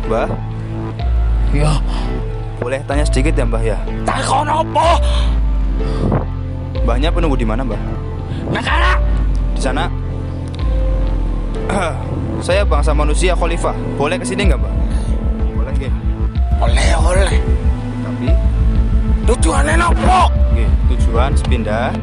Mbah, Ya, boleh tanya sedikit ya Mbah ya? takon apa? Mbahnya penunggu di mana Mbah? Negara. Di sana. Saya bangsa manusia Khalifah. Boleh kesini nggak Mbah? Boleh nggih. Oleh. Tapi Tujuannya apa? nggih, tujuan sepindah.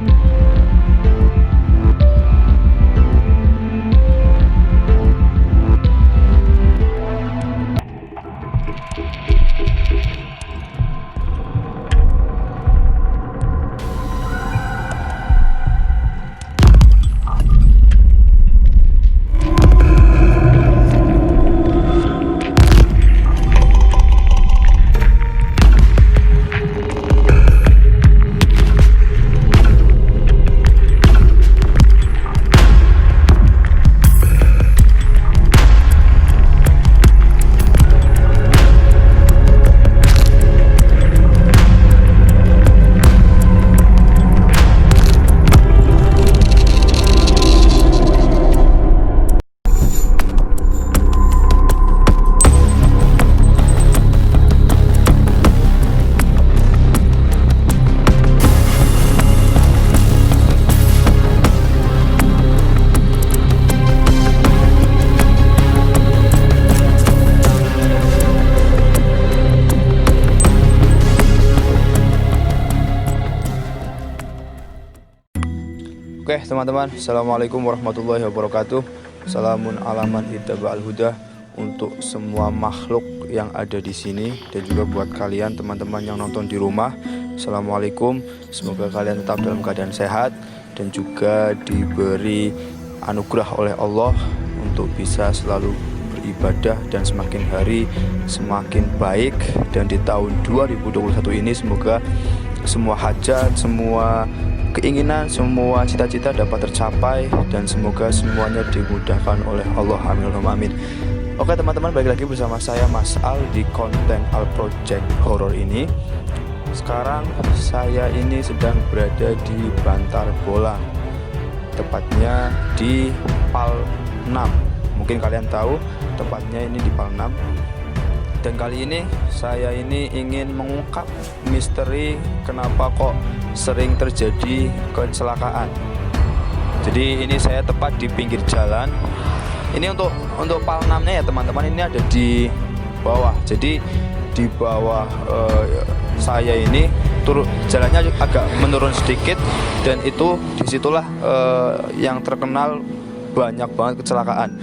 Oke teman-teman, Assalamualaikum warahmatullahi wabarakatuh. Salamun alaman ittaba'al huda untuk semua makhluk yang ada di sini dan juga buat kalian teman-teman yang nonton di rumah. Assalamualaikum, semoga kalian tetap dalam keadaan sehat dan juga diberi anugerah oleh Allah untuk bisa selalu beribadah dan semakin hari semakin baik. Dan di tahun 2021 ini semoga semua hajat, semua keinginan, semua cita-cita dapat tercapai dan semoga semuanya dimudahkan oleh Allah. Amin. Amin. Oke teman-teman, balik lagi bersama saya Mas Al di konten Al Project Horror ini. Sekarang saya ini sedang berada di Bantar Bolang, tepatnya di Pal 6. Mungkin kalian tahu tempatnya ini di Pal 6. Dan kali ini saya ini ingin mengungkap misteri kenapa kok sering terjadi kecelakaan. Jadi ini saya tepat di pinggir jalan. Ini untuk Pal 6-nya ya teman-teman, ini ada di bawah. Jadi di bawah saya ini jalannya agak menurun sedikit dan itu disitulah yang terkenal banyak banget kecelakaan.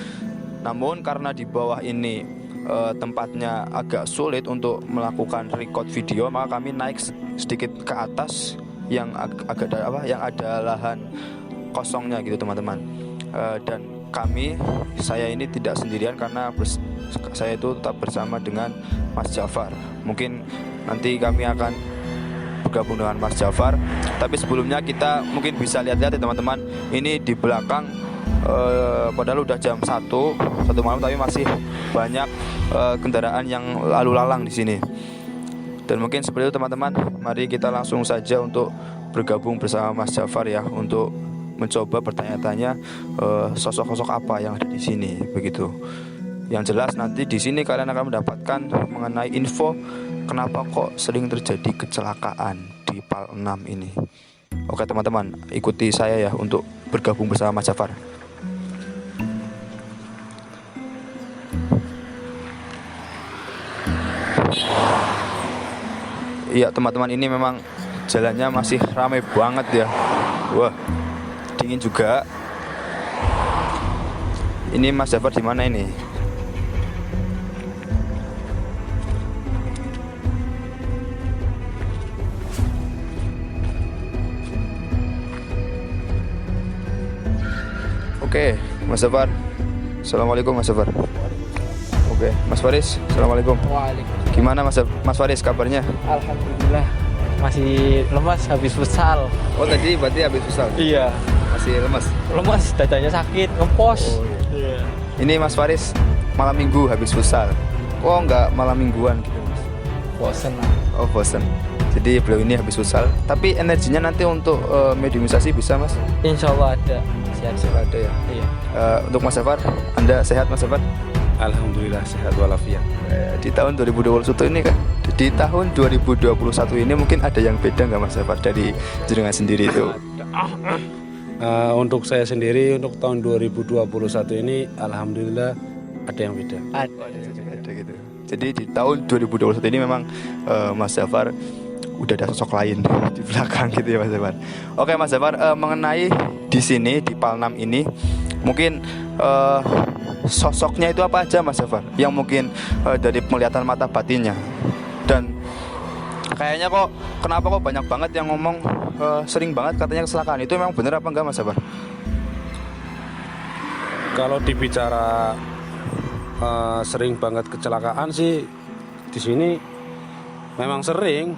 Namun karena di bawah ini tempatnya agak sulit untuk melakukan record video, maka kami naik sedikit ke atas yang yang ada lahan kosongnya gitu teman-teman. Dan saya ini tidak sendirian karena saya itu tetap bersama dengan Mas Jafar. Mungkin nanti kami akan bergabung dengan Mas Jafar, tapi sebelumnya kita mungkin bisa lihat-lihat ya teman-teman. Ini di belakang padahal udah jam 1 malam tapi masih banyak kendaraan yang lalu lalang di sini. Dan mungkin seperti itu teman-teman, mari kita langsung saja untuk bergabung bersama Mas Jafar ya, untuk mencoba bertanya-tanya sosok-sosok apa yang ada di sini begitu. Yang jelas nanti di sini kalian akan mendapatkan mengenai info kenapa kok sering terjadi kecelakaan di Pal 6 ini. Oke teman-teman, ikuti saya ya untuk bergabung bersama Mas Jafar. Iya teman-teman, ini memang jalannya masih ramai banget ya. Wah, dingin juga. Ini Mas Jafar di mana ini? Oke, Mas Jafar. Assalamualaikum Mas Jafar. Oke, Mas Faris. Assalamualaikum. Waalaikumsalam. Gimana Mas Faris kabarnya? Alhamdulillah. Masih lemas habis futsal. Oh tadi berarti habis futsal? Iya. Masih lemas? Lemas, dadanya sakit, ngempos. Oh, Iya. Ini Mas Faris malam minggu habis futsal. Oh enggak malam mingguan gitu Mas? Bosen. Oh bosen. Jadi beliau ini habis futsal. Tapi energinya nanti untuk mediumisasi bisa Mas? Insya Allah ada. Sehat. Ada ya? Iya. Untuk Mas Jafar, Anda sehat Mas Jafar? Alhamdulillah sehat walafiat. Di tahun 2021 ini kan, di tahun 2021 ini mungkin ada yang beda nggak Mas Jafar dari jenengan sendiri itu? Untuk saya sendiri untuk tahun 2021 ini alhamdulillah ada yang beda. Ada gitu. Jadi di tahun 2021 ini memang Mas Jafar udah ada sosok lain di belakang gitu ya Mas Jafar. Oke Mas Jafar, mengenai di sini di Palnam ini mungkin sosoknya itu apa aja Mas Jafar yang mungkin dari penglihatan mata batinnya, dan kayaknya kok kenapa kok banyak banget yang ngomong sering banget katanya kecelakaan, itu memang benar apa enggak Mas Jafar? Kalau dibicara sering banget kecelakaan sih di sini memang sering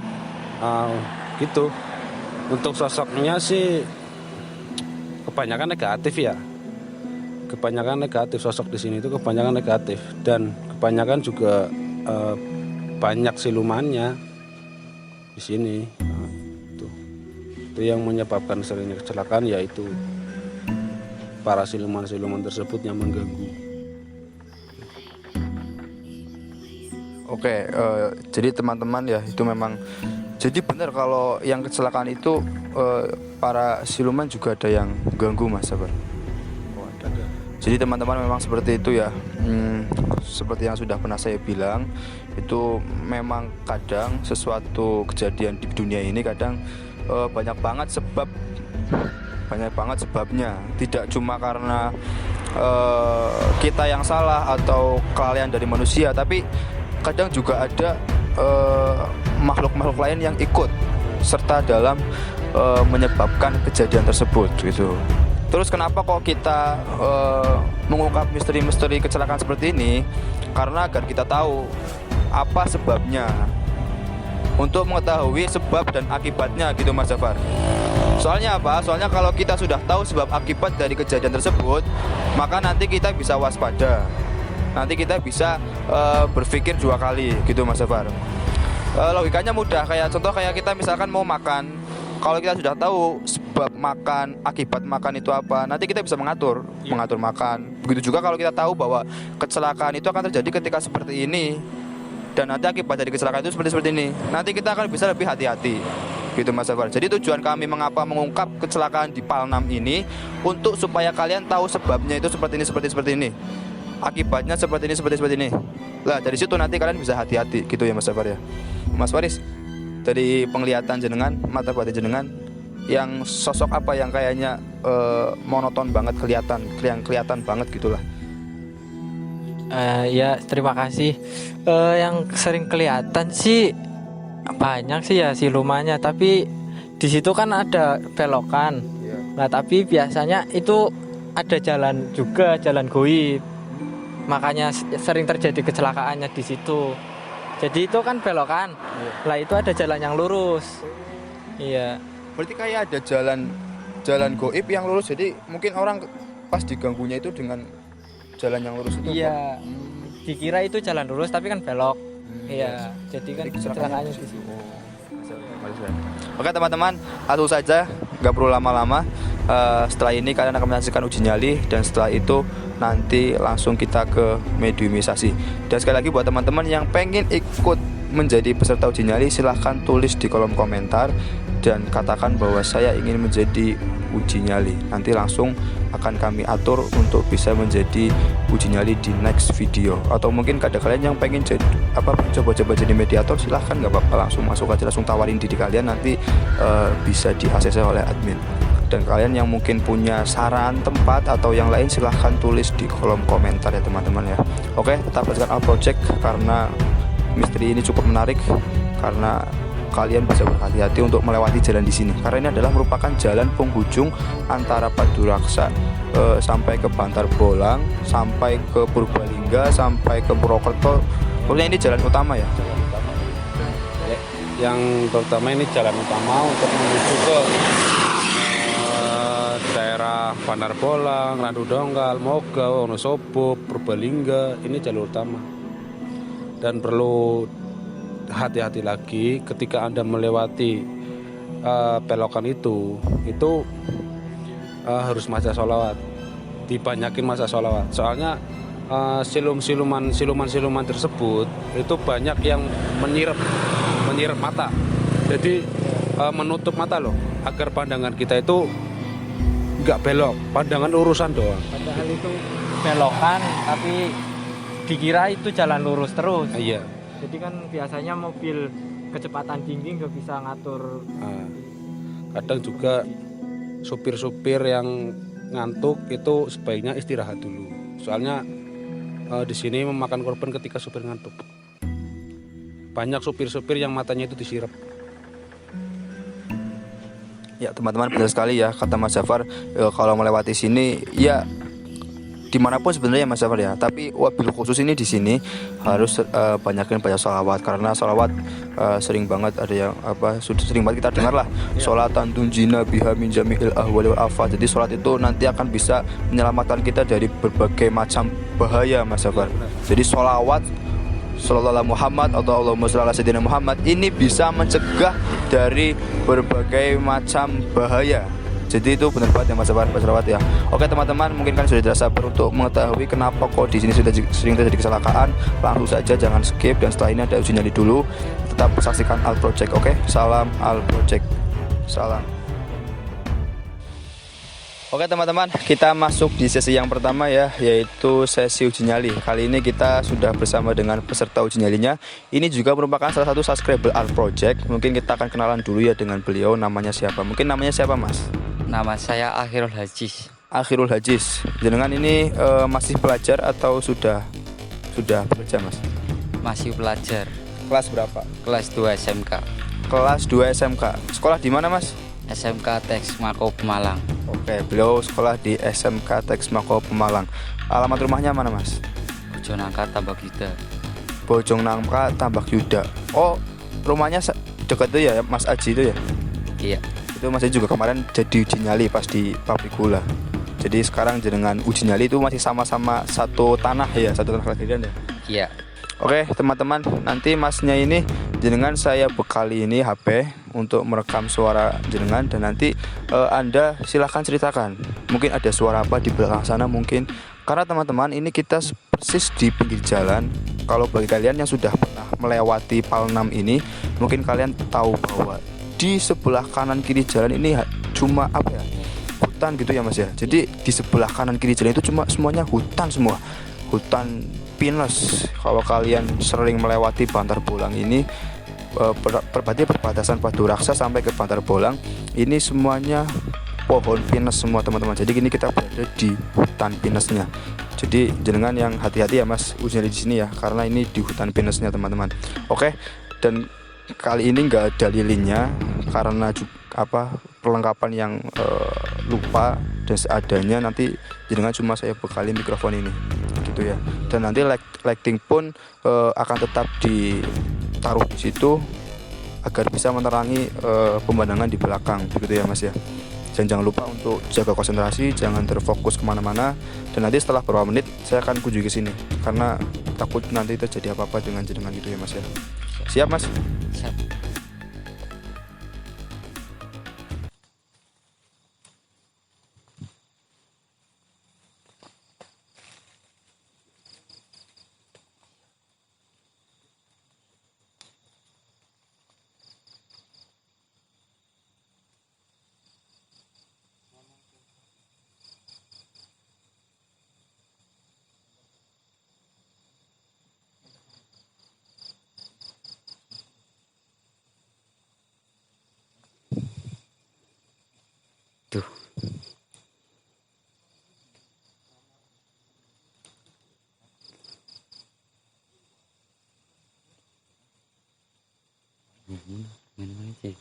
gitu. Untuk sosoknya sih kebanyakan negatif ya. Kebanyakan negatif, sosok di sini itu kebanyakan negatif, dan kebanyakan juga banyak silumannya di sini. Itu yang menyebabkan seringnya kecelakaan, yaitu para siluman-siluman tersebut yang mengganggu. Oke, jadi teman-teman ya itu memang jadi benar kalau yang kecelakaan itu para siluman juga ada yang ganggu Mas Jafar. Jadi teman-teman memang seperti itu ya. Seperti yang sudah pernah saya bilang, itu memang kadang sesuatu kejadian di dunia ini kadang banyak banget sebabnya. Tidak cuma karena kita yang salah atau kelalaian dari manusia, tapi kadang juga ada makhluk-makhluk lain yang ikut serta dalam menyebabkan kejadian tersebut gitu. Terus kenapa kok kita mengungkap misteri-misteri kecelakaan seperti ini? Karena agar kita tahu apa sebabnya, untuk mengetahui sebab dan akibatnya gitu Mas Jafar. Soalnya apa? Soalnya kalau kita sudah tahu sebab akibat dari kejadian tersebut, maka nanti kita bisa waspada. Nanti kita bisa berpikir 2 kali gitu Mas Jafar. Logikanya mudah, kayak contoh kayak kita misalkan mau makan. Kalau kita sudah tahu sebab makan, akibat makan itu apa, nanti kita bisa mengatur makan. Begitu juga kalau kita tahu bahwa kecelakaan itu akan terjadi ketika seperti ini, dan nanti akibat dari kecelakaan itu seperti ini, nanti kita akan bisa lebih hati-hati gitu Mas Jafar. Jadi tujuan kami mengapa mengungkap kecelakaan di Palnam ini, untuk supaya kalian tahu sebabnya itu seperti ini, akibatnya seperti ini. Lah dari situ nanti kalian bisa hati-hati gitu ya Mas Jafar ya. Mas Faris, dari penglihatan jenengan, mata batin jenengan, yang sosok apa yang kayaknya monoton banget kelihatan banget gitulah. Ya terima kasih. Yang sering kelihatan sih banyak sih ya silumannya, tapi di situ kan ada belokan. Nah tapi biasanya itu ada jalan juga, jalan goib, makanya sering terjadi kecelakaannya di situ. Jadi itu kan belokan, lah itu ada jalan yang lurus. Iya. Berarti kayak ada jalan goib yang lurus, jadi mungkin orang pas diganggunya itu dengan jalan yang lurus itu. Iya. Dikira itu jalan lurus tapi kan belok. Iya. Jadi kan kecelakaannya di situ. Oke teman-teman, langsung saja, nggak perlu lama-lama. Setelah ini kalian akan menyaksikan uji nyali, dan setelah itu nanti langsung kita ke mediumisasi. Dan sekali lagi buat teman-teman yang pengen ikut menjadi peserta uji nyali, silahkan tulis di kolom komentar dan katakan bahwa saya ingin menjadi uji nyali. Nanti langsung akan kami atur untuk bisa menjadi uji nyali di next video. Atau mungkin ada kalian yang pengen jadi coba-coba jadi mediator, silahkan, nggak apa-apa, langsung masuk aja, langsung tawarin diri kalian, nanti bisa di-ACC oleh admin. Dan kalian yang mungkin punya saran tempat atau yang lain, silahkan tulis di kolom komentar ya teman-teman ya. Oke, tetap saksikan Al Project karena misteri ini cukup menarik, karena kalian bisa berhati-hati untuk melewati jalan di sini, karena ini adalah merupakan jalan penghujung antara Paduraksa sampai ke Bantar Bolang, sampai ke Purbalingga, sampai ke Purwokerto. Pokoknya ini jalan utama ya. Yang terutama ini jalan utama untuk menuju ke daerah Bantar Bolang, Randu Dongkal, Moga, Wonosobo, Purbalingga. Ini jalur utama, dan perlu hati-hati lagi ketika Anda melewati belokan itu harus maca sholawat, dibanyakin maca sholawat. Soalnya siluman tersebut itu banyak yang menyirap mata. Jadi menutup mata loh, agar pandangan kita itu nggak belok, pandangan urusan doang. Padahal itu belokan, tapi dikira itu jalan lurus terus. Iya. Jadi kan biasanya mobil kecepatan tinggi nggak bisa ngatur. Kadang juga supir-supir yang ngantuk itu sebaiknya istirahat dulu. Soalnya di sini memakan korban ketika supir ngantuk. Banyak supir-supir yang matanya itu disirap. Ya teman-teman, benar sekali ya kata Mas Jafar, kalau melewati sini ya dimanapun sebenarnya Mas Jafar ya, tapi wabil khusus ini di sini harus banyakin baca sholawat, karena sholawat sering banget ada yang sudah sering banget kita dengar lah, sholatan tunjina biha min jami'il ahwali wal afat. Jadi sholat itu nanti akan bisa menyelamatkan kita dari berbagai macam bahaya Mas Jafar. Jadi sholawat Sallallahu Muhammad atau Allahumma sholli ala sayyidina Muhammad ini bisa mencegah dari berbagai macam bahaya. Jadi itu benar banget ya Mas Jafar, Mas ya. Oke teman-teman, mungkin kan sudah tidak sabar untuk mengetahui kenapa kok di sini sudah sering terjadi kecelakaan. Langsung saja, jangan skip, dan setelah ini ada uji nyali dulu. Tetap saksikan Al Project. Oke, salam Al Project. Salam. Oke teman-teman, kita masuk di sesi yang pertama ya, yaitu sesi uji nyali. Kali ini kita sudah bersama dengan peserta uji nyalinya. Ini juga merupakan salah satu subscriber Art Project. Mungkin kita akan kenalan dulu ya dengan beliau. Namanya siapa? Mungkin namanya siapa Mas? Nama saya Akhirul Hajis. Akhirul Hajis. Jenengan ini masih pelajar atau sudah bekerja Mas? Masih pelajar. Kelas berapa? Kelas 2 SMK. Kelas 2 SMK. Sekolah di mana Mas? SMK Teks Mako Pemalang. Oke, beliau sekolah di SMK Teks Mako Pemalang. Alamat rumahnya mana Mas? Bojonangka Tambak Yuda. Bojonangka Tambak Yuda. Oh, rumahnya dekat itu ya Mas Aji itu ya? Iya. Itu masih juga kemarin jadi uji nyali pas di pabrik gula. Jadi sekarang dengan uji nyali itu masih sama-sama satu tanah ya, satu tanah kelahiran ya? Iya. Oke teman-teman, nanti masnya ini jenengan saya bekali ini HP untuk merekam suara jenengan, dan nanti Anda silahkan ceritakan mungkin ada suara apa di belakang sana mungkin, karena teman-teman ini kita persis di pinggir jalan. Kalau bagi kalian yang sudah pernah melewati Pal 6 ini, mungkin kalian tahu bahwa di sebelah kanan kiri jalan ini cuma hutan gitu ya Mas ya. Jadi di sebelah kanan kiri jalan itu cuma semuanya hutan semua, hutan pinus. Kalau kalian sering melewati Bantar Bolang ini, berarti perbatasan Padu Raksa sampai ke Bantar Bolang ini semuanya pohon pinus semua teman-teman. Jadi gini kita berada di hutan pinusnya. Jadi jenengan yang hati-hati ya Mas ujian di sini ya, karena ini di hutan pinusnya teman-teman. Oke, dan kali ini nggak ada lilinnya karena perlengkapan yang lupa dan seadanya. Nanti jenengan cuma saya bekali mikrofon ini gitu ya, dan nanti lighting pun akan tetap ditaruh di situ agar bisa menerangi pemandangan di belakang begitu ya Mas ya. Dan jangan lupa untuk jaga konsentrasi, jangan terfokus kemana-mana. Dan nanti setelah beberapa menit saya akan kunjungi ke sini karena takut nanti terjadi apa-apa dengan jenengan gitu ya Mas ya. Siap Mas? Siap. Tuh. Mana sih?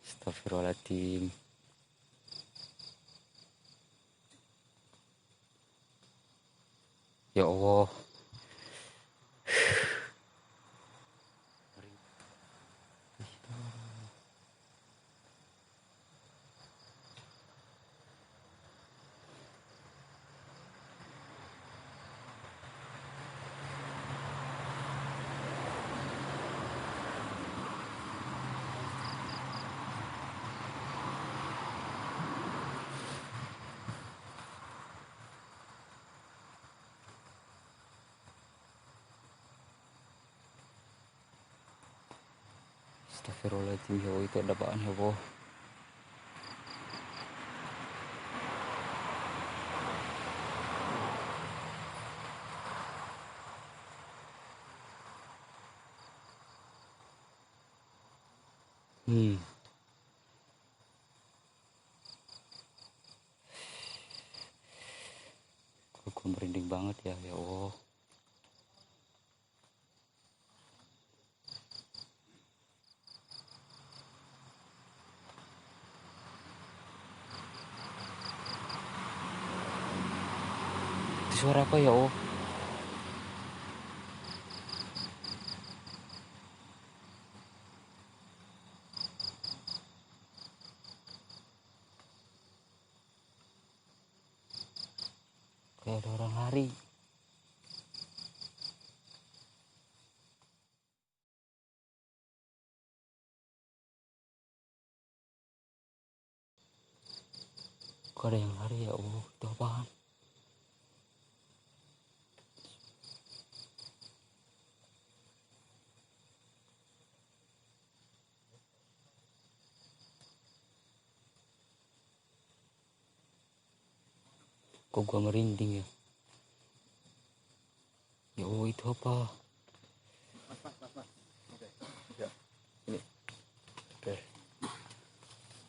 Astagfirullahaladzim. Ya Allah. Astagfirullahaladzim, ya Allah, itu ada apaan ya Allah. Gue merinding banget ya Allah. Itu suara apa ya Allah? Kayak ada orang lari. Kok ada yang lari ya Allah? Itu apaan? Kok gua merinding ya? Ya Allah, itu apa?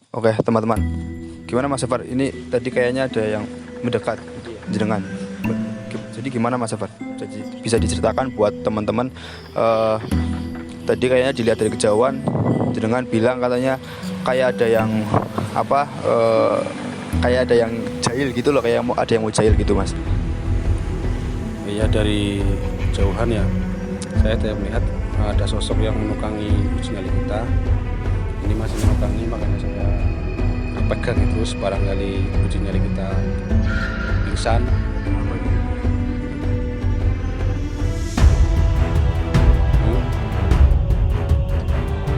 Oke teman-teman, gimana Mas Safar? Ini tadi kayaknya ada yang mendekat jenengan. Jadi gimana Mas Safar? Jadi bisa diceritakan buat teman-teman. Tadi kayaknya dilihat dari kejauhan, jenengan bilang katanya kayak ada yang apa? Kayak ada yang jahil gitu loh, kayak ada yang mau jahil gitu Mas. Iya, dari jauhan ya, saya tidak melihat ada sosok yang menukangi uji nyali kita. Ini masih menukangi, makanya saya pegang itu, barangkali uji nyali kita pingsan.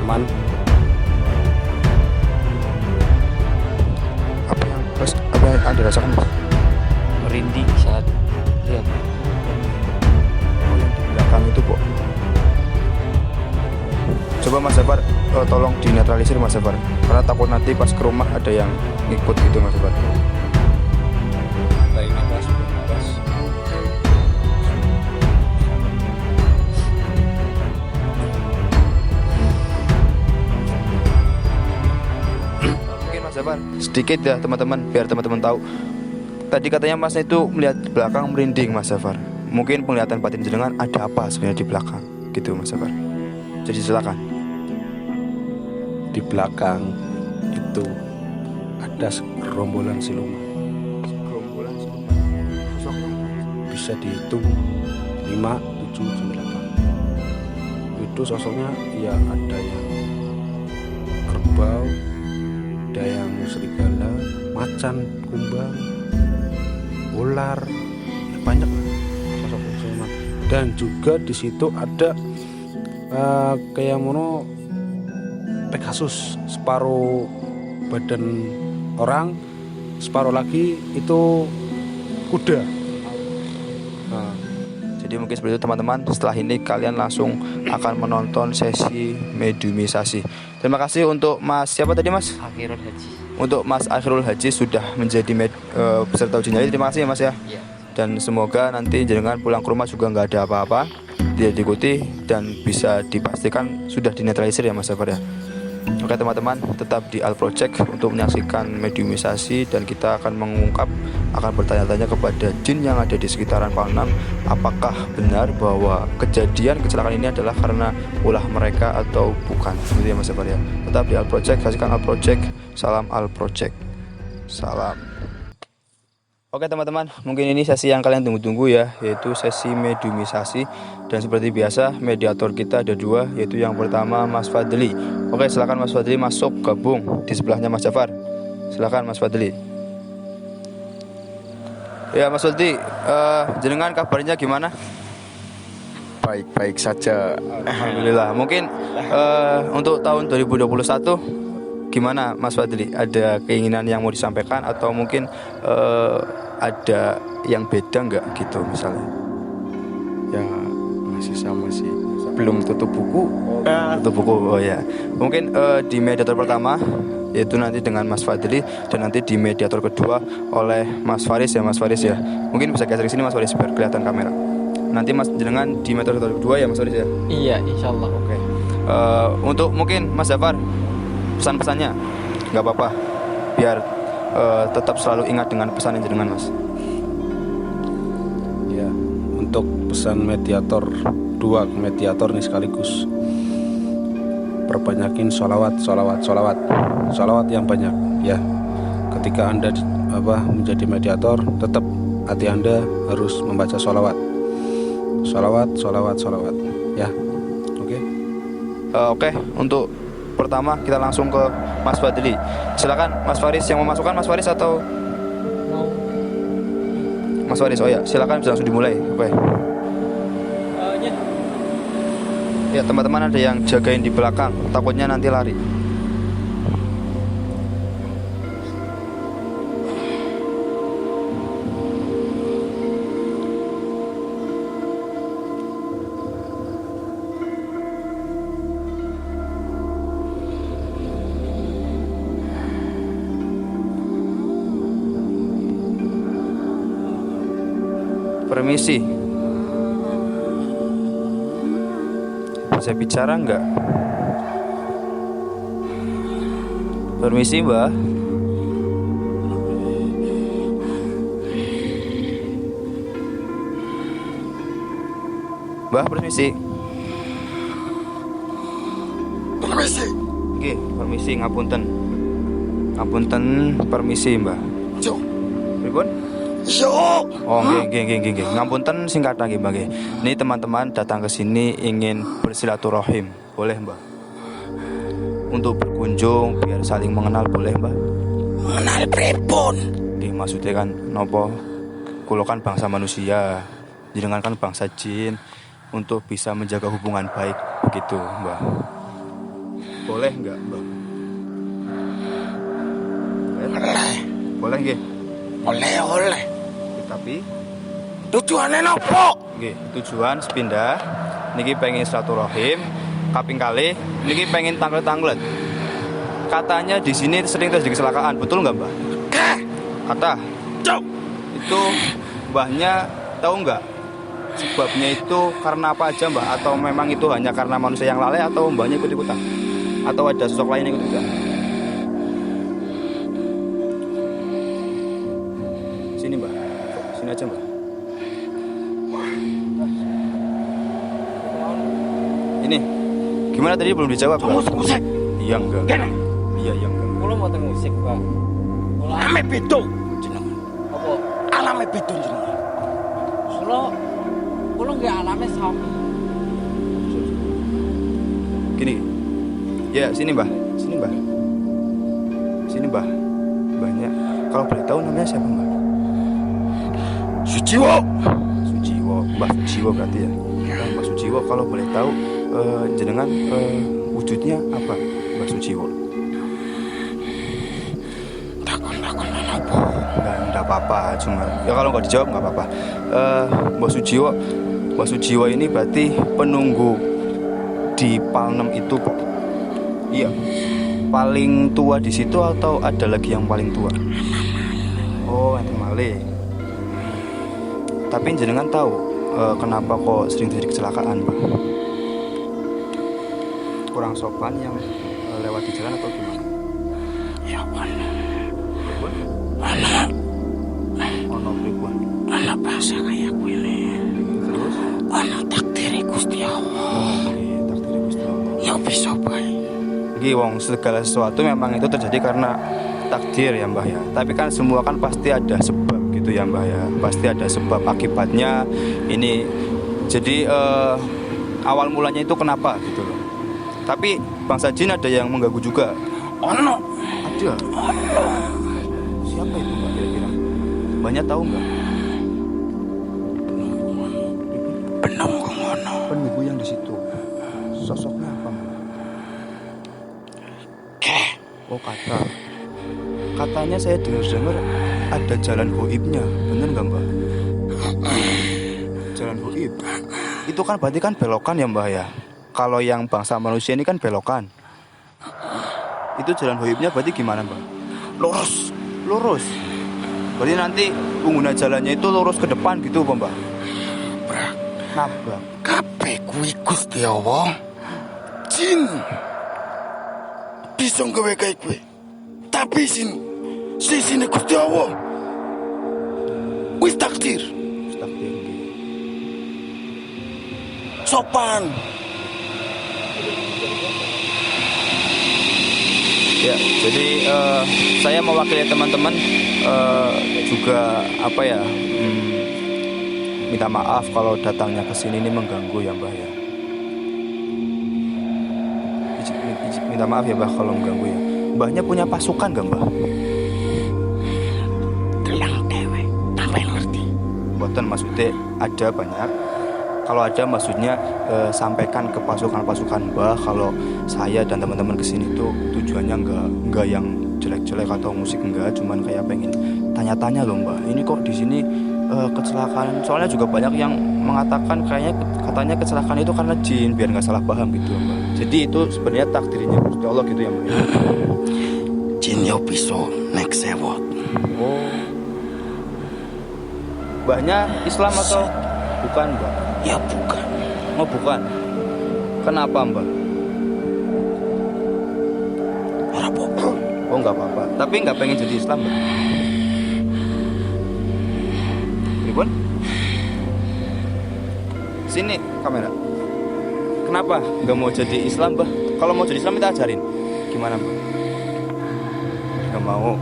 Aman. Apa yang Anda rasakan Mas? Merinding saat lihat. Oh, yang di belakang itu Pak. Coba Mas Safar tolong dinetralisir Mas Safar, karena takut nanti pas ke rumah ada yang ngikut gitu Mas Safar. Tarik nafas, nafas. Mungkin Mas Safar sedikit ya teman-teman, biar teman-teman tahu. Tadi katanya Masnya itu melihat di belakang merinding Mas Safar. Mungkin penglihatan batin jenengan ada apa sebenarnya di belakang gitu Mas Safar. Jadi silakan. Di belakang itu ada gerombolan siluman. Gerombolan siluman. Sosoknya Bisa dihitung 5, 7, 9, 8. Itu sosoknya ya ada yang kerbau, ada yang serigala, macan, kumbang, ular, ya banyak lah sosok siluman. Dan juga di situ ada kayak mono Pegasus, separuh badan orang, separuh lagi itu kuda. Nah, jadi mungkin seperti itu teman-teman. Setelah ini kalian langsung akan menonton sesi mediumisasi. Terima kasih untuk Mas siapa tadi Mas? Akhirul Haji. Untuk Mas Akhirul Haji sudah menjadi peserta uji nyali. Terima kasih ya Mas ya. Iya. Dan semoga nanti jenengan pulang ke rumah juga nggak ada apa-apa, tidak diikuti, dan bisa dipastikan sudah dinetralisir ya Mas Safar ya. Oke teman-teman, tetap di Al Project untuk menyaksikan mediumisasi, dan kita akan mengungkap, akan bertanya-tanya kepada jin yang ada di sekitaran Pal 6, apakah benar bahwa kecelakaan ini adalah karena ulah mereka atau bukan. Gitu ya Mas Safar ya. Tetap di Al Project, saksikan Al Project. Salam Al Project. Salam. Oke teman-teman, mungkin ini sesi yang kalian tunggu-tunggu ya, yaitu sesi mediumisasi. Dan seperti biasa, mediator kita ada dua, yaitu yang pertama Mas Fadli. Oke, silakan Mas Fadli masuk gabung di sebelahnya Mas Jafar. Silakan Mas Fadli. Ya Mas Fadli, jenengan kabarnya gimana? Baik-baik saja. Alhamdulillah. Mungkin untuk tahun 2021 gimana Mas Fadli? Ada keinginan yang mau disampaikan atau mungkin ada yang beda nggak gitu misalnya? Ya masih belum tutup buku. Tutup buku, oh ya. Mungkin di mediator pertama yaitu nanti dengan Mas Fadli, dan nanti di mediator kedua oleh Mas Faris ya, Mas Faris ya. Mungkin bisa geser ke sini Mas Faris biar kelihatan kamera. Nanti Mas jenengan di mediator kedua ya Mas Faris ya. Iya, insyaallah. Oke. Untuk mungkin Mas Jafar pesan-pesannya nggak apa-apa biar tetap selalu ingat dengan pesan yang jenengan Mas. Ya, untuk pesan mediator 2 mediator nih sekaligus, perbanyakin sholawat yang banyak ya. Ketika Anda menjadi mediator, tetap hati Anda harus membaca sholawat ya. Oke, untuk pertama kita langsung ke Mas Fadli. Silakan Mas Faris yang memasukkan, Mas Faris atau Mas Faris? Oh ya, silakan bisa langsung dimulai. Oke. Ya, teman-teman ada yang jagain di belakang, takutnya nanti lari. Permisi. Bisa bicara enggak? Permisi, Mbak. Mbak, permisi. Permisi. Oke, permisi, ngapunten. Ngapunten, permisi, Mbak. Yo. Pripun? Yo. Oh, nggih. Ngapunten singkat lagi, Mbak. Nggih. Ini teman-teman datang ke sini ingin bersilaturahim. Boleh, Mbak? Untuk berkunjung biar saling mengenal, boleh, Mbak? Mengenal pripun? Nggih, maksudnya kan nopo? Kulo kan bangsa manusia, jenengan kan bangsa jin, untuk bisa menjaga hubungan baik begitu, Mbak. Boleh enggak, Mbak? Oleh. Boleh nggih. Oleh. Tapi Tujuannya nopo? nggih, tujuan sepindah niki pengen silaturahim, kaping kalih niki pengen tanglet-tanglet. Katanya di sini sering terjadi kecelakaan, betul nggak, Mbak? Kata. Yo. Itu Mbahnya tahu nggak sebabnya itu karena apa aja, Mbak? Atau memang itu hanya karena manusia yang lalai, atau Mbahnya ikut-ikutan? Atau ada sosok lain yang ikut-ikutan? Sini, Mbak. Sini aja, Mbak. Ini gimana tadi belum dijawab, Mbak? Musik. Iya enggak. Kene. Iya enggak. Kulo mau musik, Pak. Alame beda jenengan. Apa? Alame beda jenengan. Kulo nggak alame sami. Gini. Ya, sini, Mbah. Sini, Mbah. Sini, Mbah. Mbahnya. Kalau boleh tahu namanya siapa, Mbah? Suciwo. Suciwo. Mbah Suciwo berarti ya. Mbah Suciwo, kalau boleh tahu jenengan wujudnya apa, Mbah Suciwo? Takon apa? Enggak apa-apa, cuma ya kalau nggak dijawab nggak apa-apa. Mbah Suciwo ini berarti penunggu di Palnem itu, Pak. Iya. Paling tua di situ atau ada lagi yang paling tua? Oh, ente malih. Tapi jenengan tahu kenapa kok sering terjadi kecelakaan, Pak? Kurang sopan yang lewat di jalan atau gimana? Ya mana? Pripun? Anak. Ono pripun? Anak bahasa kayak gue ini. Terus? Anak takdir Gusti Allah. Oke, takdir Gusti Allah. Ya bisa baik. Nggih, wong segala sesuatu memang itu terjadi karena takdir ya, Mbah ya. Tapi kan semua kan pasti ada sebab gitu ya, Mbah ya. Pasti ada sebab akibatnya ini. Jadi awal mulanya itu kenapa gitu loh. Tapi bangsa jin ada yang mengganggu juga. Ono. Ada. Siapa itu, Mbak, kira-kira? Banyak tahu nggak? Penunggu ngono. Penunggu yang di situ. Sosoknya apa, Mbak? Oh, katanya saya dengar ada jalan goibnya, bener nggak, Mbak? Jalan goib. Itu kan berarti kan belokan ya Mbah ya. Kalau yang bangsa manusia ini kan belokan. Itu jalan goibnya berarti gimana Mbah? Lurus. Lurus. Berarti nanti pengguna jalannya itu lurus ke depan gitu Mbah. Brak. Nabrak. Kabeh kuwi Gusti Allah. Jin. Bisa gawe kayak gue. Tapi sini Gusti Allah. Wis takdir. Sopan. Ya, jadi saya mewakili teman-teman juga apa ya, minta maaf kalau datangnya ke sini ini mengganggu ya Mbah ya. Minta maaf ya Mbah kalau mengganggu ya. Mbahnya punya pasukan gak Mbah? Telang dewe, sampai ngerti. Buatan maksudnya ada banyak. Kalau ada maksudnya sampaikan ke pasukan-pasukan Mbah kalau saya dan teman-teman kesini tuh tujuannya enggak yang jelek-jelek atau musik enggak, cuman kayak pengen tanya-tanya loh Mbah. Ini kok di sini kecelakaan? Soalnya juga banyak yang mengatakan katanya kecelakaan itu karena jin, biar nggak salah paham gitu Mbah. Jadi itu sebenarnya takdirnya Gusti Allah gitu ya Mbah. Jin yo bisa nek sewot. Oh. Mbahnya Islam atau bukan Mbah? Ya bukan. Oh bukan. Kenapa Mbah? Ora apa-apa. Oh nggak apa-apa. Tapi nggak pengen jadi Islam Mbah? Ribun? Sini kamera. Kenapa nggak mau jadi Islam Mbah? Kalau mau jadi Islam kita ajarin. Gimana Mbah? Nggak mau.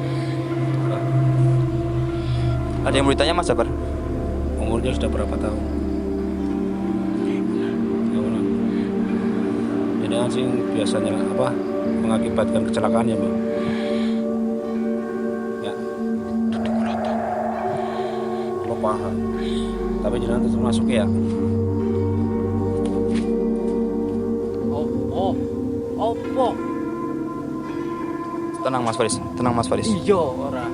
Ada yang mau ditanya Mas Jabar? Umurnya sudah berapa tahun? Ini sih biasanya apa mengakibatkan kecelakaan ya Bang? Ya. Duduk rata. Lo paham. Tapi jangan termasuk ya. Opo? Tenang Mas Faris, tenang Mas Faris. Iya ora.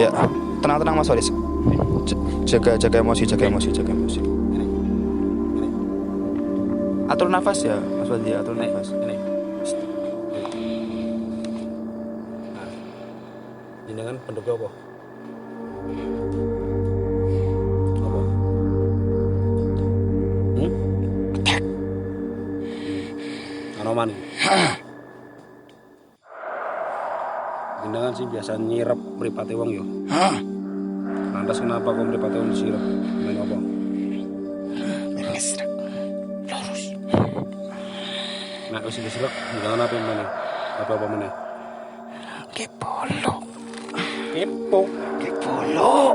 Ya, tenang Mas Faris. Jaga emosi. Atur nafas ya, Mas Fadli, atur nafas. Ini. Nah, ini kan bentuknya apa? Apa? Anoman. Ini kan sih biasa nyirep mripate wong yo. Lantas kenapa kok mripate wong disirep? Main apa? Ngesrek. Lurus. Nah, wis disirep, jangan apa mana? Apa mana? Kepolo. Kepo. Kepolo.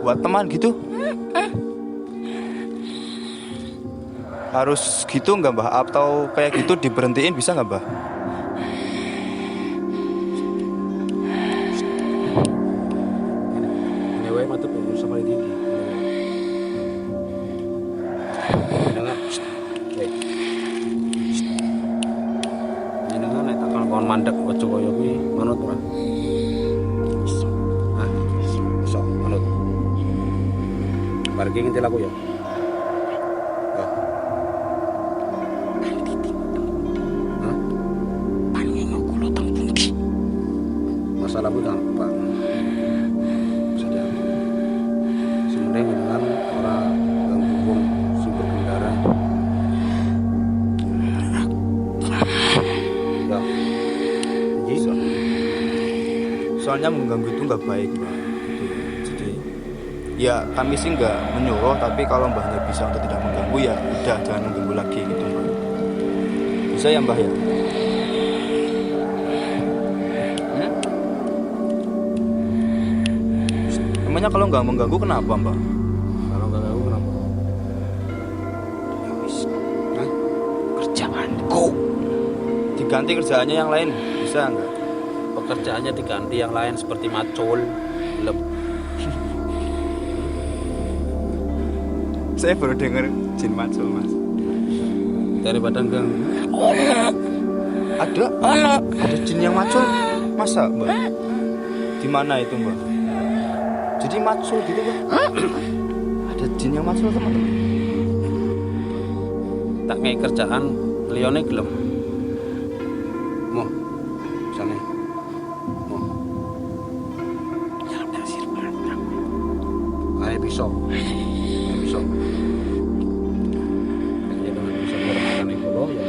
Buat teman gitu. Harus gitu nggak Mbah? Atau kayak gitu diberhentiin bisa nggak Mbah? Ini wae matu sama di tinggi. Jangan. Jangan nek takon kon mandek ojo koyo kuwi manut ora? Hah? Iso manut. Bareng ngintil aku ya. Masalahmu gampang, bisa diatur. Sebenarnya dengan orang gangguan sumber kendara. Ya, bisa. Soalnya mengganggu itu nggak baik Mbah. Gitu. Jadi ya kami sih nggak menyuruh, tapi kalau Mbahnya bisa untuk tidak mengganggu ya udah jangan mengganggu lagi gitu Mbah. Bisa ya Mbah ya? Emangnya kalau nggak mengganggu kenapa Mbah? Kalau nggak ganggu kenapa? Hah? Kerjaanku. Diganti kerjaannya yang lain bisa nggak? Pekerjaannya diganti yang lain seperti macul, lep. Saya baru dengar jin macul Mas. Daripada ganggu. Ada jin yang macul, masa Mbah? Di mana itu Mbah? Jadi macul gitu Mbah? Ada jin yang masuk teman-teman. Tak ngei kerjaan liyane gelem. Mo. Sana. Mo. Ayo bisa. Ayo bisa. Ya dengan bisa ngormatan iku lho ya.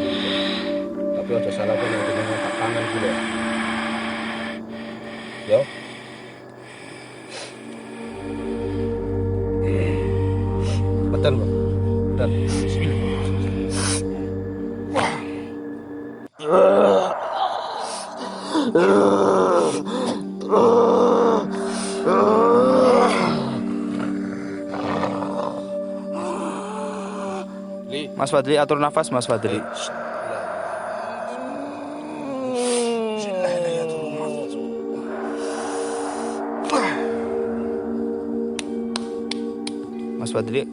Tapi aja salah kok nek jenenge tak tangan iki lho. Yo. Betul, Bang. Betul. Mas Fadli atur nafas Mas Fadli. Mas Fadli.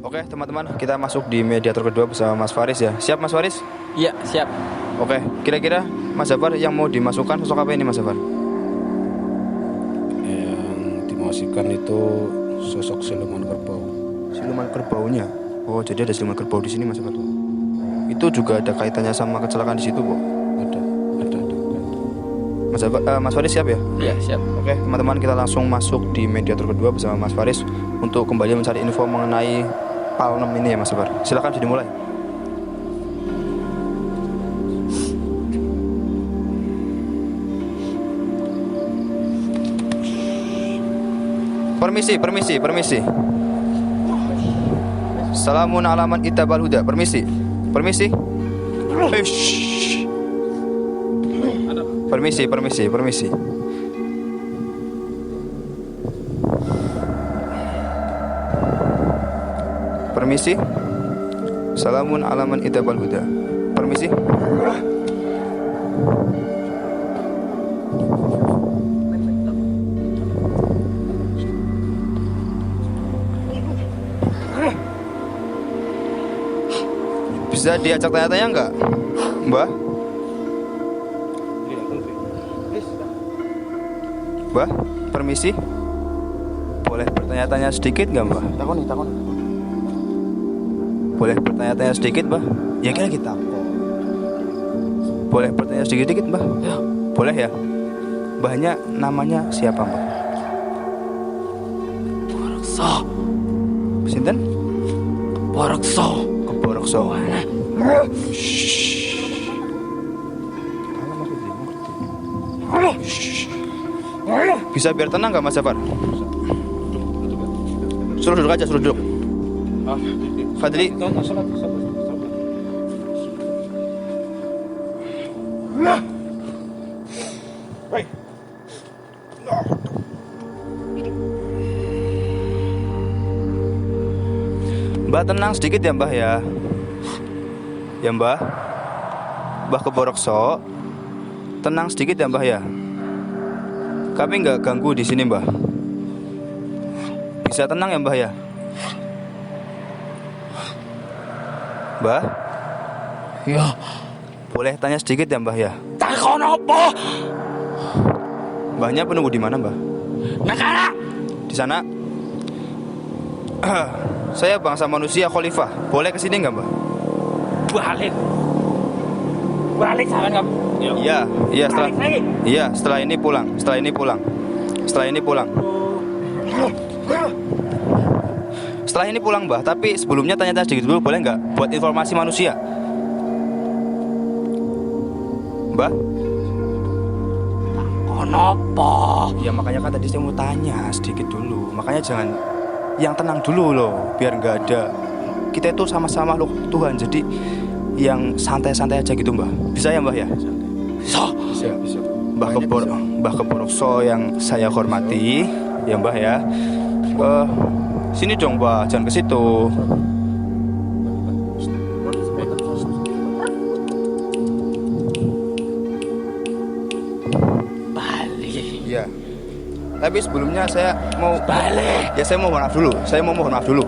Oke teman-teman, kita masuk di mediator kedua bersama Mas Faris ya. Siap Mas Faris? Iya, siap. Oke, kira-kira Mas Jafar yang mau dimasukkan sosok apa ini Mas Jafar? Yang dimasukan itu sosok siluman kerbau. Siluman kerbaunya. Oh, jadi ada siluman kerbau di sini Mas Jafar. Itu juga ada kaitannya sama kecelakaan di situ, Bu. Ada. Mas Jafar, Mas Faris siap ya? Iya, siap. Oke, teman-teman kita langsung masuk di mediator kedua bersama Mas Faris untuk kembali mencari info mengenai PAL 6 ini ya Mas Jafar. Silakan bisa dimulai. Permisi. Salamun alaman itabal huda. Permisi. Permisi. Salamun alaman itabal huda. Permisi. Bisa diajak tanya-tanya enggak, Mbah? Mbah, permisi. Boleh bertanya-tanya sedikit enggak, Mbah? Takoni. Boleh bertanya-tanya sedikit, Mbah? Ya kira kita kok. Boleh bertanya sedikit, Mbah? Ya. Boleh ya? Mbahnya namanya siapa, Mbah? Borokso. Sinten? Borokso. Keborokso. Bisa biar tenang nggak Mas Jafar? Suruh duduk aja, suruh duduk. Fadli. Mbah tenang sedikit ya Mbah ya. Ya Mbah. Mbah Keborokso. Tenang sedikit ya Mbah ya. Kami nggak ganggu di sini Mbah. Bisa tenang ya Mbah ya. Mbah. Ya. Boleh tanya sedikit ya Mbah ya. Takon apa? Mbahnya penunggu di mana Mbah? Negara. Di sana. Saya bangsa manusia Khalifah. Boleh kesini nggak Mbah? Balik jangan kamu. Iya setelah. Iya setelah ini pulang. Setelah ini pulang Mbah. Tapi sebelumnya tanya-tanya sedikit dulu boleh nggak? Buat informasi manusia. Mbah? Kenapa? Ya makanya kan tadi saya mau tanya sedikit dulu. Makanya jangan yang tenang dulu loh, biar nggak ada. Kita itu sama-sama loh Tuhan. Jadi yang santai-santai aja gitu Mbah. Bisa ya Mbah ya? Bisa. Mbah Keborokso yang saya hormati, ya Mbah ya. Sini dong Mbah, jangan ke situ. Balik. Iya. Tapi sebelumnya saya mau Balik. Ya saya mau mohon maaf dulu.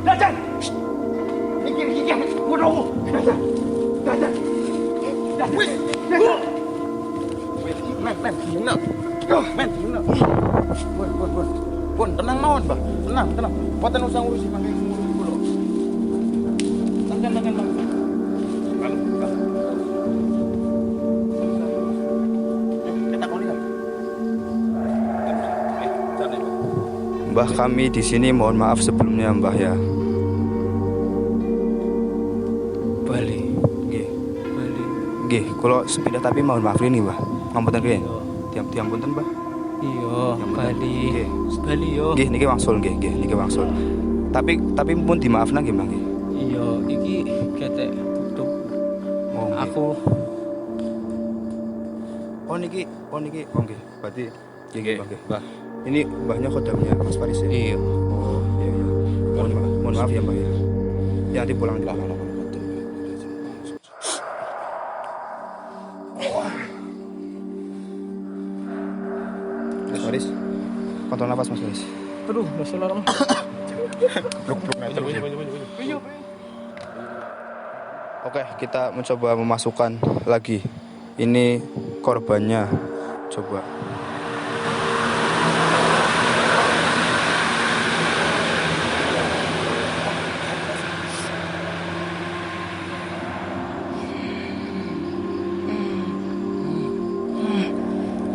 Dajjal. Pun, tenang mawon, Mbah. Tenang. Mboten usah ngurusi mangke ngurusi kula. Tenang. Kita kali kan. Mbah, kami di sini mohon maaf sebelumnya Mbah ya. Bali. Nggih. Bali. Nggih, kula sepindah tapi mohon maaf ini Mbah. Ngapunten nggih. Tiang punten Mbah. Iya, Bali. Nggih. Bali yo. Nggih niki wangsul niki wangsul. Tapi pun dimaafna nggih Mbah nggih. Iya, iki ketek tutup. Oh, nggih. Aku niki nggih. Berarti nggih Mbah nggih. Mbah. Ini Mbahnya kodamnya Mas Faris ya? iya. Oh, iya. Mohon maaf ya Mbah ya. Ya nanti pulang dulu. Mas Faris, kontrol nafas Mas Faris. Aduh, Rasulullah. Oke, kita mencoba memasukkan lagi. Ini korbannya. Coba.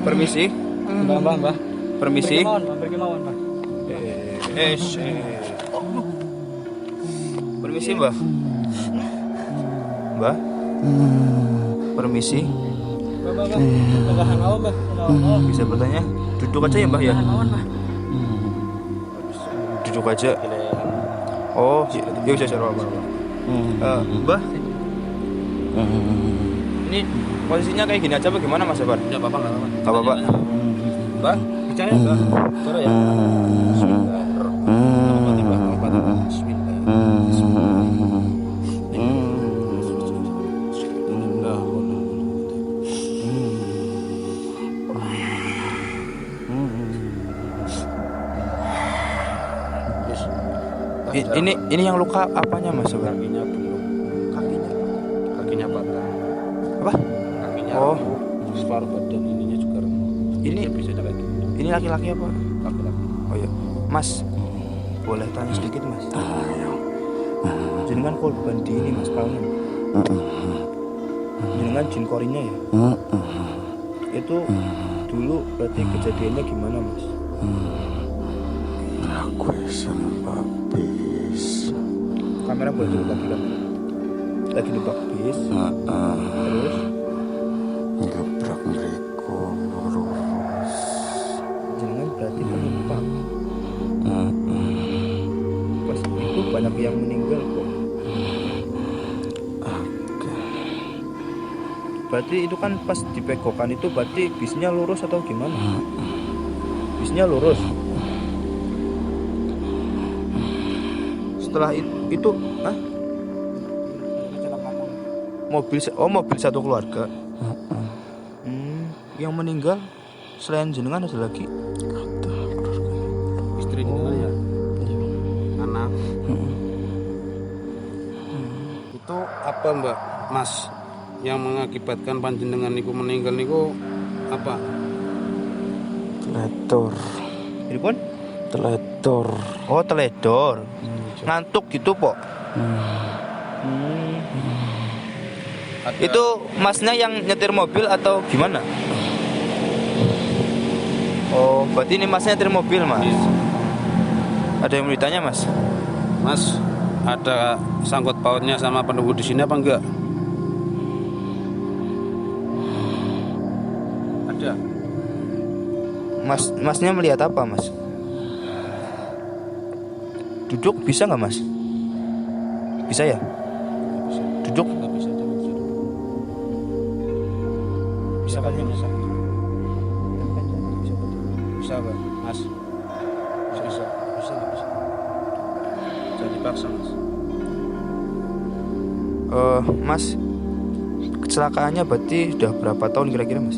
Permisi. Mbah. Permisi. Hampir kemauan, Mbah. Permisi, Mbah. Mbah. Permisi. Mbah. Bisa bertanya? Duduk aja ya, Mbah ya. Duduk aja. Oh, ya bisa apa. Mbah. Ini posisinya kayak gini aja apa gimana Mas Sabar? Enggak apa-apa. Enggak apa-apa. Mbah, percaya Mbah. Cara ya. Ini yang luka apanya Mas Sabar? Kakinya belum. Kakinya patah. Apa? Kakinya Oh. separuh badan ininya juga remuk. Ini bisa kayak gitu. ini laki-laki apa? Laki-laki. Oh iya. Mas, boleh tanya sedikit Mas? Jenengan korban di ini Mas Kalmen. Jenengan jin korinya ya? Itu dulu berarti kejadiannya gimana Mas? Aku sempat bis. Kamera boleh dulu lagi kamera. Lagi debak bis. Terus Gebrak mereka lurus. jenengan berarti penumpang. Pas itu banyak yang meninggal kok. Berarti itu kan pas dipegokan itu berarti bisnya lurus atau gimana? Bisnya lurus. Setelah itu mobil satu keluarga. Yang meninggal selain jenengan ada lagi. Istri ya. Anak. Itu apa Mbak Mas yang mengakibatkan panjenengan niku meninggal niku apa? Teledor. Ini pun? Teledor. Oh, teledor. Ngantuk gitu, Pok. Itu masnya yang nyetir mobil atau gimana? Oh, berarti ini masnya nyetir mobil, Mas. Ada yang mau ditanya, Mas? Mas, ada sangkut pautnya sama penunggu di sini apa enggak? Ada. Masnya melihat apa, Mas? Duduk bisa nggak, Mas? Bisa ya? Duduk? Enggak bisa. Bisa kan ya, Mas? Bisa, Pak. Mas. Bisa. Jangan dipaksa, Mas. Mas, kecelakaannya berarti udah berapa tahun kira-kira, Mas?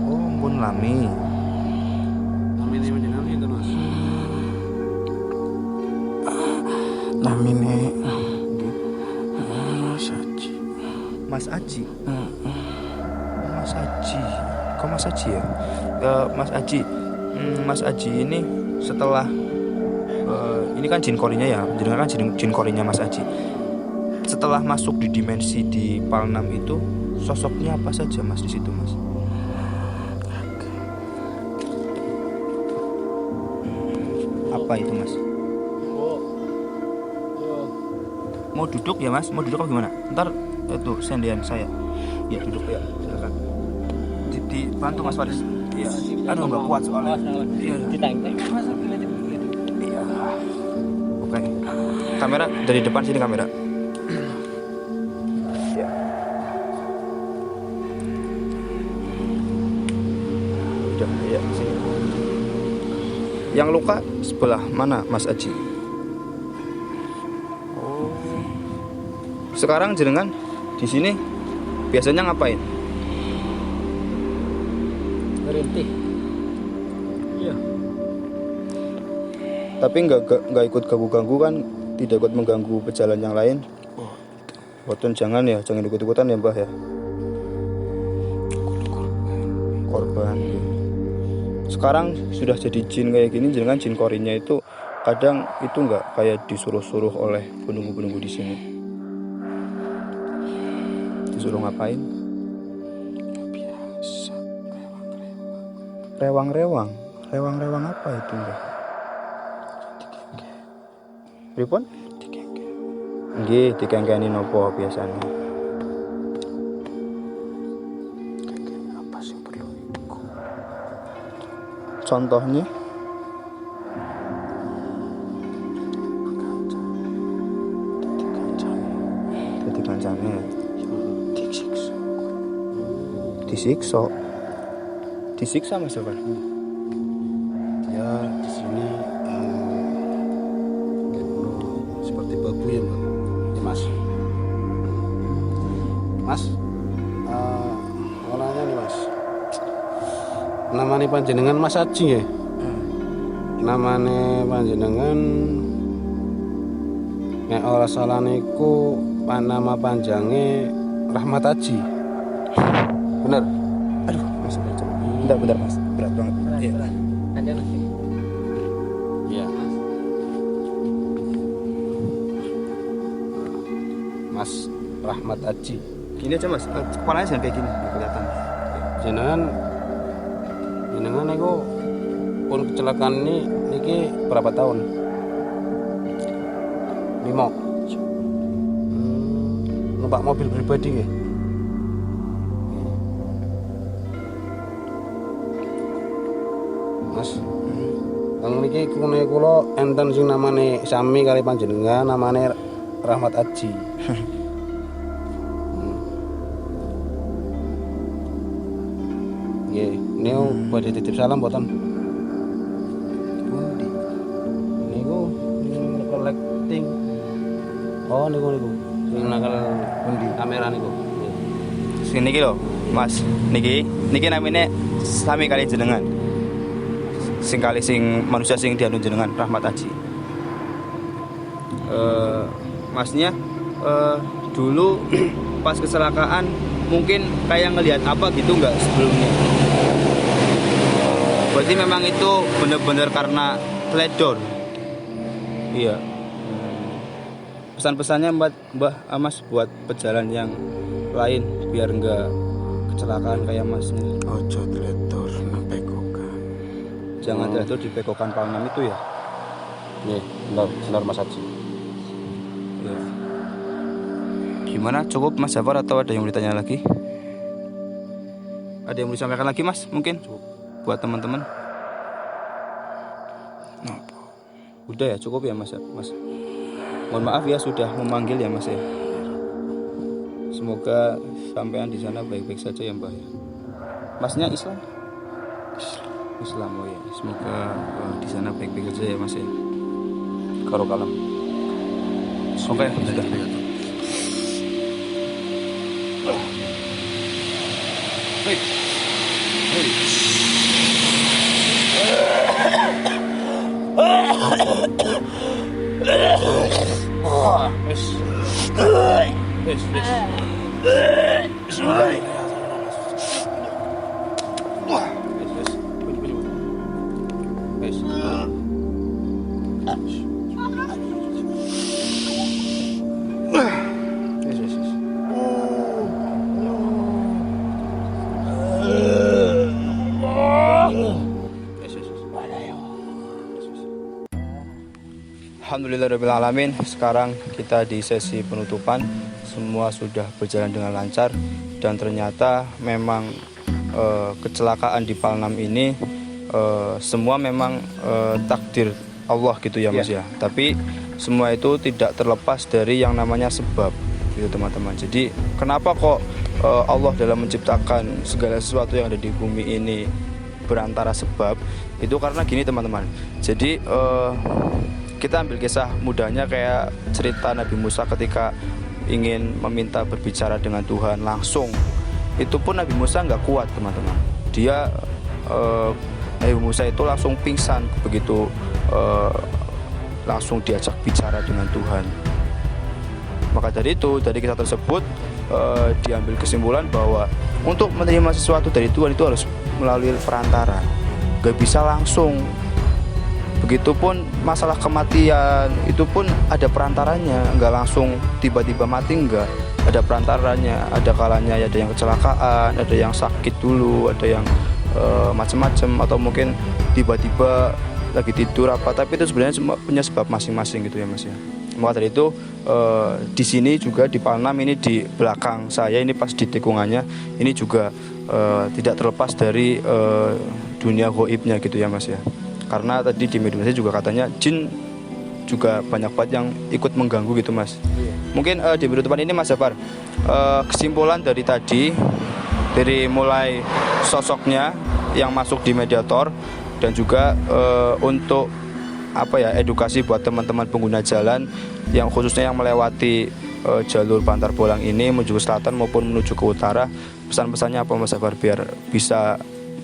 Oh, ampun lami. Amin itu Mas. namine Mas Aji. Mas Aji. Mas Aji. Kok Mas Aji ya? Mas Aji. Mas Aji ini setelah ini kan jin korinya ya, jenengan kan jin korinya Mas Aji. Setelah masuk di dimensi di Palnam itu, sosoknya apa saja Mas di situ Mas? Apa itu Mas? Mau duduk ya Mas? Mau duduk apa gimana? Ntar itu sendian saya. Ya duduk ya, silakan. Dibantu Mas Faris. Iya. Aduh nggak kuat soalnya. Iya. Iya. Oke. Kamera dari depan sini kamera. Ya. Udah ya sini. Yang luka sebelah mana Mas Aji? Oh. Sekarang jenengan di sini biasanya ngapain? Berhenti. Iya. Tapi nggak ikut ganggu-ganggu kan, tidak ikut mengganggu pejalan yang lain. Boten jangan ya, jangan ikut-ikutan ya Mbah ya. Korban. Ya. Sekarang sudah jadi jin kayak gini, jangan jin korinya itu kadang itu nggak kayak disuruh-suruh oleh penunggu-penunggu di sini. Disuruh ngapain? Biasa. Rewang-rewang. Rewang-rewang apa itu Mbah? Pripun? Nggih, dikengkeni nopo biasanya? Apa sih perlu iku? Contohnya? Jadi kancane. Disiksa. Disiksa. Disiksa Mas Jafar. Ya di sini seperti babu ya Mbak. Ya, Mas. Mas, mau nanya nih Mas. Namanya panjenengan Mas Aji ya? Namanya panjenengan nek ora salah niku nama panjangnya Rahmat Aji. Bener? Aduh, Mas coba. Bentar Mas. Berat banget. Iya. Ada lagi. Iya. Mas Rahmat Aji. Gini aja Mas, kepalanya jangan kayak gini, nggak kelihatan. Jenengan niku pun kecelakaan ini niki berapa tahun? 5. Numpak mobil pribadi nggih. Mas. Teng niki kula enten sing namane sami kali panjenengan namane Rahmat Aji. Nggih, niku badhe titip salam mboten? Pundi? Niku collecting. Oh niku. Sing nakal pundi kamera niku. Sini niki lho, Mas. Niki namanya sami kali jenengan. Sing manusia sing dianu jenengan Rahmat Aji. Masnya dulu pas kecelakaan mungkin kayak ngelihat apa gitu nggak sebelumnya? Berarti memang itu benar-benar karena teledor. Iya. Pesan-pesannya Mbah Mas buat pejalan yang lain biar nggak kecelakaan kayak Masnya. Ojo teledor nang pekokan. Jangan teledor di pekokan Palnam itu ya. Nggih, benar Mas Aji. Ya. Gimana? Cukup Mas Jafar atau ada yang mau ditanya lagi? Ada yang mau disampaikan lagi Mas? Mungkin buat teman-teman. Napa? Udah ya, cukup ya Mas. Mohon maaf ya sudah memanggil ya Mas ya. Semoga sampean di sana baik-baik saja ya Mbak ya. Masnya Islam? Islam oh ya. Semoga di sana baik-baik saja ya Mas ya. Karo kalam. Oke, sudah. Wes. Wes. Wes. Alhamdulillahirrahmanirrahim. Sekarang kita di sesi penutupan. Semua sudah berjalan dengan lancar. Dan ternyata memang kecelakaan di Palnam ini semua memang takdir Allah gitu ya Mas ya. Tapi semua itu tidak terlepas dari yang namanya sebab gitu teman-teman. Jadi kenapa kok Allah dalam menciptakan segala sesuatu yang ada di bumi ini berantara sebab? Itu karena gini teman-teman. Jadi kita ambil kisah mudahnya kayak cerita Nabi Musa ketika ingin meminta berbicara dengan Tuhan langsung. Itu pun Nabi Musa nggak kuat teman-teman. Dia Nabi Musa itu langsung pingsan begitu langsung diajak bicara dengan Tuhan. Maka dari itu, dari kisah tersebut diambil kesimpulan bahwa untuk menerima sesuatu dari Tuhan itu harus melalui perantara. Gak bisa langsung. Begitupun masalah kematian itu pun ada perantaranya, nggak langsung tiba-tiba mati, nggak ada perantaranya. Ada kalanya ada yang kecelakaan, ada yang sakit dulu, ada yang macam-macam, atau mungkin tiba-tiba lagi tidur apa. Tapi itu sebenarnya punya sebab masing-masing gitu ya Mas ya. Maka dari itu di sini juga di Palnam ini di belakang saya ini pas di tikungannya ini juga tidak terlepas dari dunia gaibnya gitu ya Mas ya. Karena tadi di media juga katanya jin juga banyak banget yang ikut mengganggu gitu Mas. Mungkin di penutupan ini Mas Jafar, kesimpulan dari tadi, dari mulai sosoknya yang masuk di mediator dan juga untuk edukasi buat teman-teman pengguna jalan yang khususnya yang melewati jalur Bantar Bolang ini menuju ke selatan maupun menuju ke utara, pesan-pesannya apa Mas Jafar biar bisa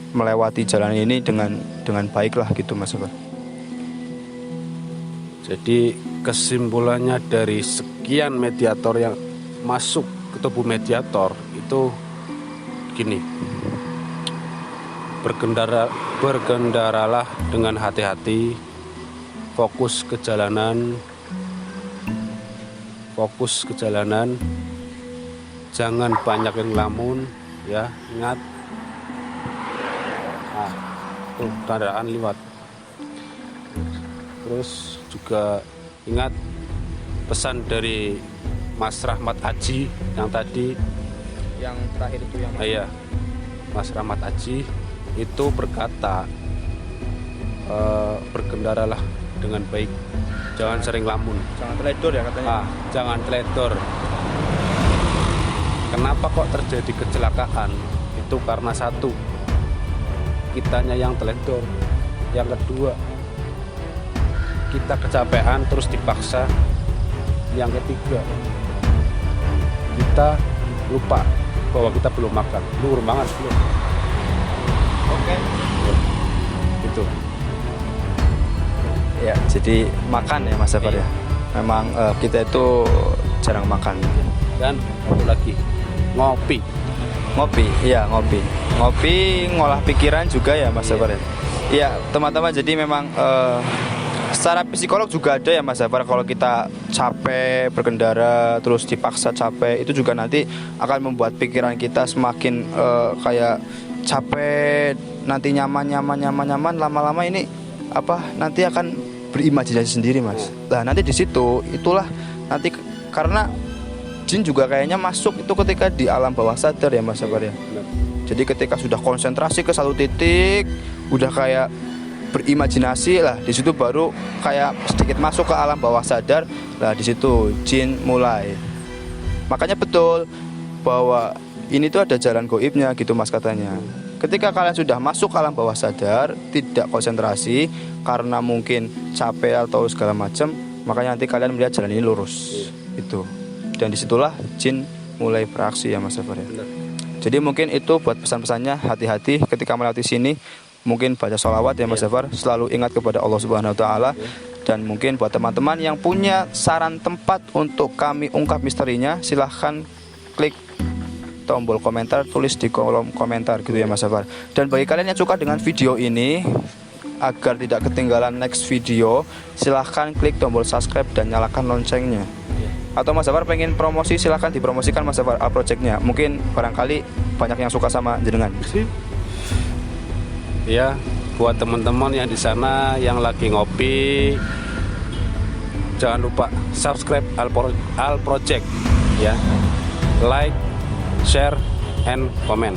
melewati jalan ini dengan baik lah gitu Mas Jafar. Jadi kesimpulannya dari sekian mediator yang masuk ke tubuh mediator itu gini. Berkendaralah dengan hati-hati, fokus ke jalanan, jangan banyak yang ngelamun ya, ingat. Tuh kendaraan lewat. Terus juga ingat pesan dari Mas Rahmat Aji yang tadi, Yang terakhir itu yang iya, Mas Rahmat Aji itu berkata berkendaralah dengan baik, jangan sering lamun, jangan teledor ya katanya. Jangan teledor. Kenapa kok terjadi kecelakaan? Itu karena satu, kitanya yang teledor. Yang kedua, kita kecapean terus dipaksa. Yang ketiga, kita lupa bahwa kita belum makan. Luhur banget belum. Oke. Gitu. Ya, jadi makan ya Mas Jafar ya. Memang kita itu jarang makan. Dan satu lagi, ngopi. Iya ngopi, ngolah pikiran juga ya Mas Jafar ya. Iya teman-teman, jadi memang secara psikolog juga ada ya Mas Jafar. Kalau kita capek berkendara terus dipaksa capek, itu juga nanti akan membuat pikiran kita semakin kayak capek, nanti nyaman, lama-lama ini nanti akan berimajinasi sendiri Mas. Nah nanti di situ itulah nanti karena jin juga kayaknya masuk itu ketika di alam bawah sadar ya Mas Jafar ya. Jadi ketika sudah konsentrasi ke satu titik, udah kayak berimajinasi lah, di situ baru kayak sedikit masuk ke alam bawah sadar. Lah di situ jin mulai. Makanya betul bahwa ini tuh ada jalan gaibnya gitu Mas katanya. Ketika kalian sudah masuk ke alam bawah sadar, tidak konsentrasi karena mungkin capek atau segala macam, makanya nanti kalian melihat jalan ini lurus. Itu. Dan disitulah jin mulai beraksi ya Mas Jafar ya. Jadi mungkin itu buat pesan-pesannya, hati-hati ketika melewati sini. Mungkin baca sholawat ya Mas Jafar, selalu ingat kepada Allah Subhanahu Wa Taala. Dan mungkin buat teman-teman yang punya saran tempat untuk kami ungkap misterinya, silahkan klik tombol komentar, tulis di kolom komentar gitu ya Mas Safar. Dan bagi kalian yang suka dengan video ini, agar tidak ketinggalan next video, silahkan klik tombol subscribe dan nyalakan loncengnya. Atau Mas Safar pengen promosi, silahkan dipromosikan Mas Safar projectnya. Mungkin barangkali banyak yang suka sama jenengan. Ya, buat teman-teman yang di sana yang lagi ngopi, jangan lupa subscribe Al Project ya. Like, share, and comment.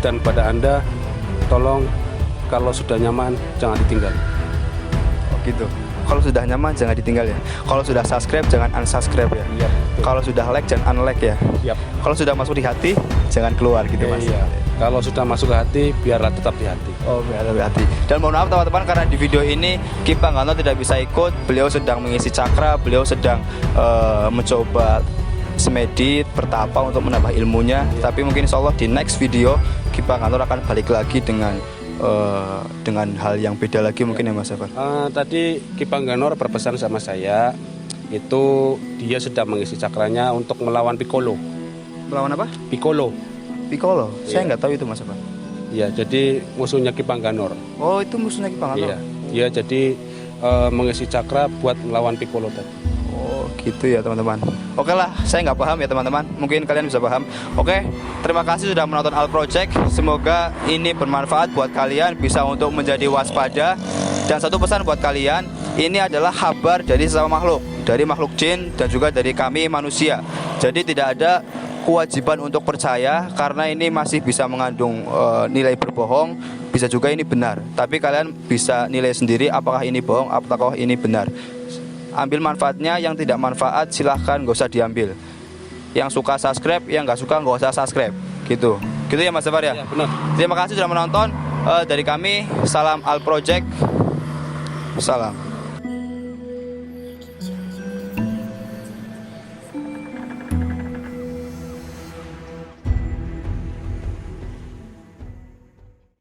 Dan pada Anda, tolong kalau sudah nyaman jangan ditinggal. Oh gitu. Kalau sudah nyaman jangan ditinggal ya. Kalau sudah subscribe jangan unsubscribe ya. Iya. Kalau sudah like jangan unlike ya. Yap. Kalau sudah masuk di hati jangan keluar gitu Mas. Iya. Kalau sudah masuk ke hati, biarlah tetap di hati. Oh, biar lebih hati. Dan mohon maaf teman-teman karena di video ini Ki Pangganto tidak bisa ikut. Beliau sedang mengisi cakra, beliau sedang mencoba semedit, bertapa untuk menambah ilmunya. Tapi mungkin insya Allah di next video Ki Pangganto akan balik lagi dengan hal yang beda lagi mungkin ya Mas Safar. Tadi Ki Pangganor berpesan sama saya, itu dia sedang mengisi cakranya untuk melawan Piccolo. Melawan apa? Piccolo. Piccolo. Saya Iya. nggak tahu itu Mas Safar. Ya, jadi musuhnya Ki Pangganor. Oh, itu musuhnya Ki Pangganto. Iya. Dia jadi mengisi cakra buat melawan Piccolo tadi. Oh gitu ya teman-teman. Oke lah, saya nggak paham ya teman-teman. Mungkin kalian bisa paham. Oke, terima kasih sudah menonton Al Project. Semoga ini bermanfaat buat kalian, bisa untuk menjadi waspada. Dan satu pesan buat kalian, ini adalah kabar dari sesama makhluk, dari makhluk jin dan juga dari kami manusia. Jadi tidak ada kewajiban untuk percaya karena ini masih bisa mengandung nilai berbohong, bisa juga ini benar. Tapi kalian bisa nilai sendiri apakah ini bohong, apakah ini benar. Ambil manfaatnya, yang tidak manfaat silahkan gak usah diambil. Yang suka subscribe, yang gak suka gak usah subscribe. Gitu ya Mas Safar ya? Ya, benar. Terima kasih sudah menonton. Dari kami, salam Al Project. Salam.